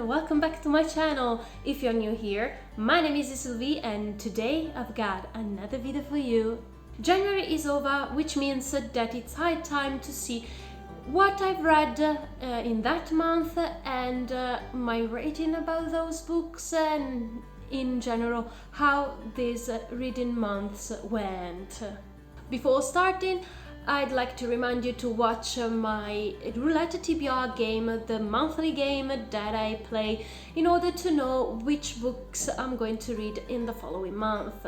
everyone, welcome back to my channel. If you're new here, my name is Sylvie and today I've got another video for you. January is over, which means that it's high time to see what I've read in that month and my rating about those books and in general how these reading months went. Before starting, I'd like to remind you to watch my Roulette TBR game, the monthly game that I play in order to know which books I'm going to read in the following month.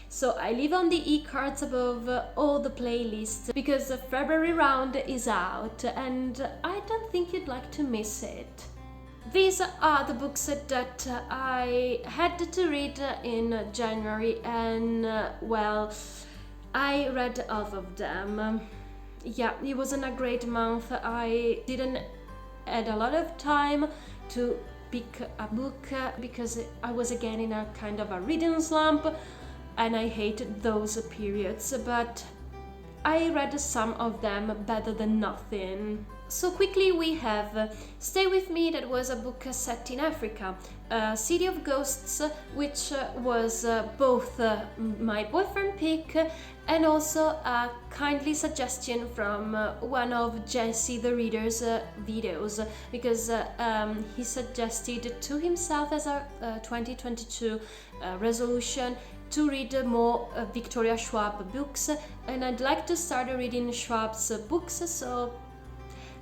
So I leave on the e-cards above all the playlists because the February round is out and I don't think you'd like to miss it. These are the books that I had to read in January and well, I read half of them. Yeah, it wasn't a great month. I didn't had a lot of time to pick a book because I was again in a kind of a reading slump and I hated those periods, but I read some of them better than nothing. So quickly we have Stay With Me, that was a book set in Africa, City of Ghosts, which was both my boyfriend pick and also a kindly suggestion from one of Jesse the Reader's videos, because he suggested to himself as a 2022 resolution to read more Victoria Schwab books, and I'd like to start reading Schwab's books, so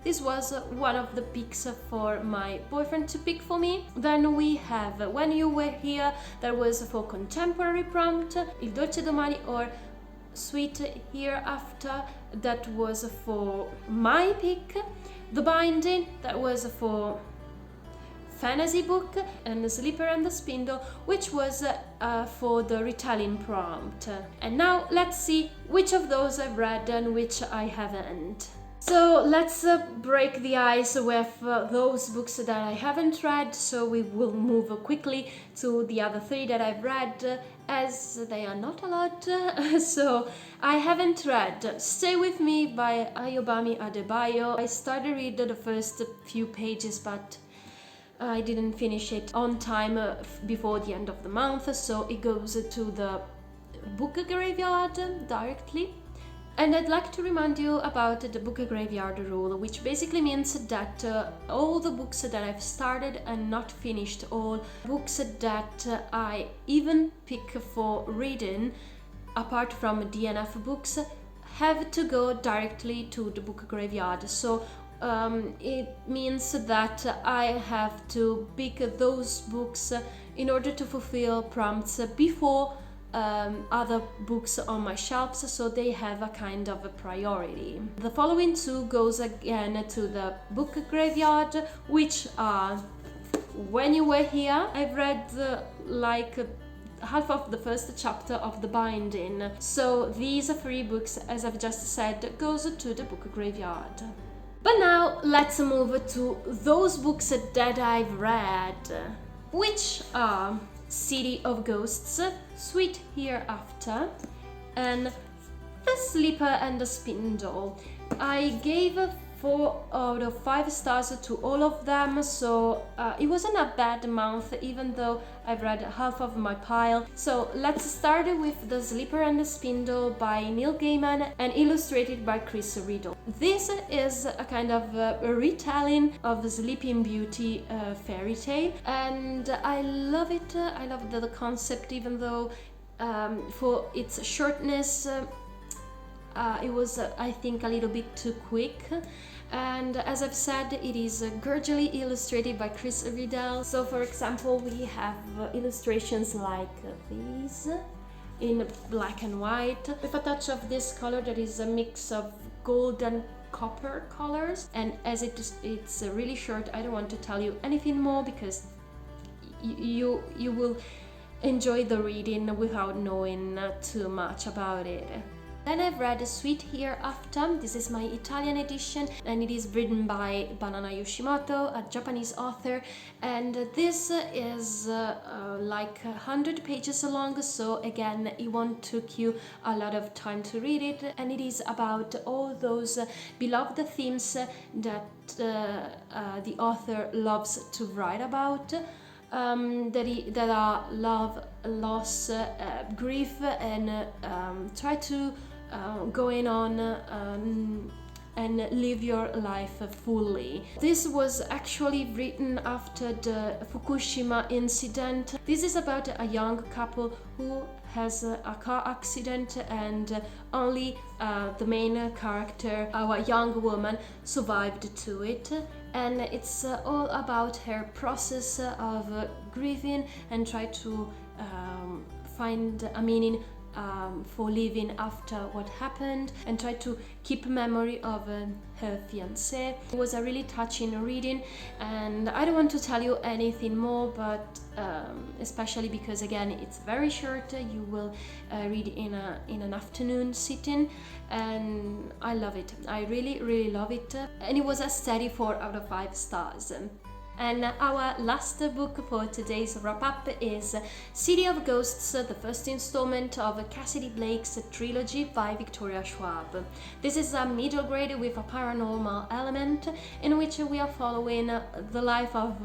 this was one of the picks for my boyfriend to pick for me. Then we have When You Were Here, that was for contemporary prompt, Il Dolce Domani or Sweet Hereafter, that was for my pick, The Binding, that was for fantasy book, and The Slipper and the Spindle, which was for the retelling prompt. And now let's see which of those I've read and which I haven't. So let's break the ice with those books that I haven't read, so we will move quickly to the other three that I've read, as they are not a lot. So I haven't read Stay With Me by Ayobami Adebayo. I started reading the first few pages, but I didn't finish it on time before the end of the month, so it goes to the book graveyard directly. And I'd like to remind you about the book graveyard rule, which basically means that all the books that I've started and not finished, all books that I even pick for reading, apart from DNF books, have to go directly to the book graveyard. So it means that I have to pick those books in order to fulfill prompts before other books on my shelves, so they have a kind of a priority. The following two goes again to the book graveyard, which are When You Were Here. I've read like half of the first chapter of The Binding, so these three books, as I've just said, goes to the book graveyard. But now let's move to those books that I've read, which are City of Ghosts, Sweet Hereafter, and The Slipper and the Spindle. I gave 4 out of 5 stars to all of them, so it wasn't a bad month, even though I've read half of my pile. So let's start with The Slipper and the Spindle by Neil Gaiman and illustrated by Chris Riddle. This is a kind of a retelling of Sleeping Beauty fairy tale, and I love it. I love the concept, even though for its shortness it was, I think, a little bit too quick. And as I've said, it is gorgeously illustrated by Chris Riddle. So for example, we have illustrations like these in black and white with a touch of this color that is a mix of gold and copper colors. And as it's really short, I don't want to tell you anything more because you will enjoy the reading without knowing too much about it. Then I've read Sweet Hereafter. This is my Italian edition, and it is written by Banana Yoshimoto, a Japanese author, and this is like 100 pages long, so again it won't take you a lot of time to read it, and it is about all those beloved themes that the author loves to write about. That are love, loss, grief, and try to going on and live your life fully. This was actually written after the Fukushima incident. This is about a young couple who has a car accident, and only the main character, our young woman, survived to it. And it's all about her process of grieving and try to find a meaning for living after what happened, and try to keep memory of her fiancé. It was a really touching reading, and I don't want to tell you anything more, but especially because again it's very short, you will read in an afternoon sitting, and I love it. I really love it, and it was a steady 4 out of 5 stars. And our last book for today's wrap-up is City of Ghosts, the first installment of Cassidy Blake's trilogy by Victoria Schwab. This is a middle grade with a paranormal element in which we are following the life of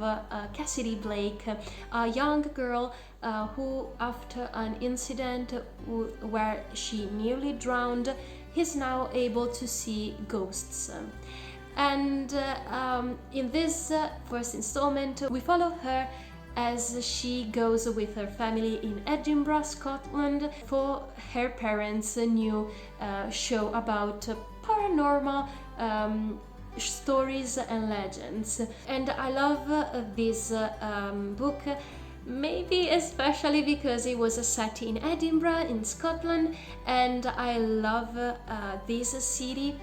Cassidy Blake, a young girl who, after an incident where she nearly drowned, is now able to see ghosts. And in this first installment, we follow her as she goes with her family in Edinburgh, Scotland, for her parents' new show about paranormal stories and legends. And I love this book, maybe especially because it was set in Edinburgh in Scotland, and I love this city.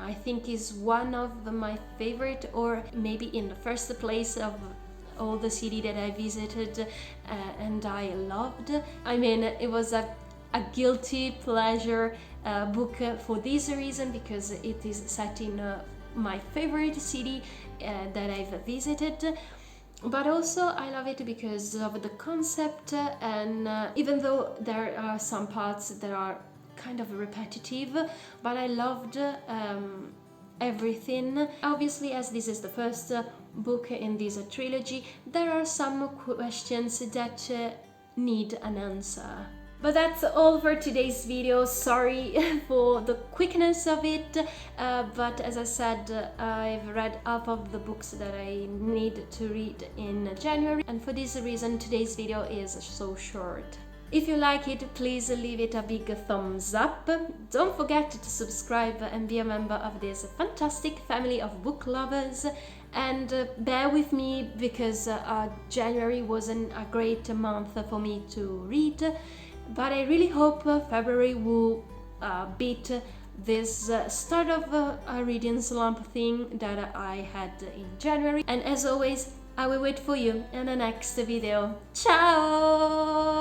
I think is one of my favorite, or maybe in the first place of all the city that I visited and I loved. I mean, it was a guilty pleasure book for this reason, because it is set in my favorite city that I've visited. But also I love it because of the concept, and even though there are some parts that are kind of repetitive, but I loved everything. Obviously, as this is the first book in this trilogy, there are some questions that need an answer. But that's all for today's video. Sorry for the quickness of it, but as I said, I've read half of the books that I need to read in January, and for this reason today's video is so short. If you like it, please leave it a big thumbs up. Don't forget to subscribe and be a member of this fantastic family of book lovers. And bear with me because January wasn't a great month for me to read. But I really hope February will beat this start of a reading slump thing that I had in January. And as always, I will wait for you in the next video. Ciao!